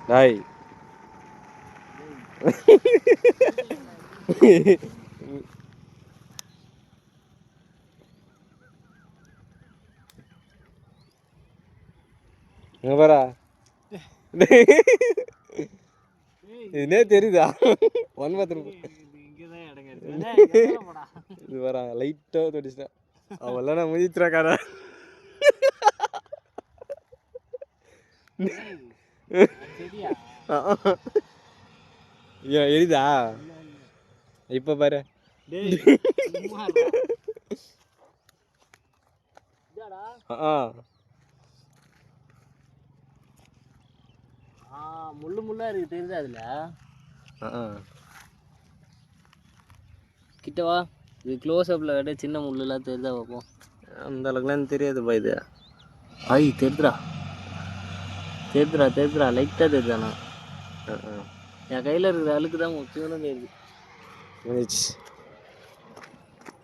டாய் இங்க பாரா இதுனே தெரியுதா 9 இது வரா லைட்டா தொடிச்சிட்டேன் அவெல்லாம் நான் முதிச்சுறாக்காரா எரிதா இப்ப பாரு முள்ளு முள்ளா இருக்கு தெரியுதா அதுல கிட்டவா இது க்ளோஸ் அப்ல விட சின்ன முள்ளுலாம் தெரியுதா பார்ப்போம். அந்த அளவுக்குலாம் தெரியாதுப்பா இது. ஐய் தெரியுதுடா தெரியுதுடா லைட்டாக தெரியுதாண்ணா. என் கையில் இருக்கிற அழுக்கு தான் முக்கியம் தெரியுது.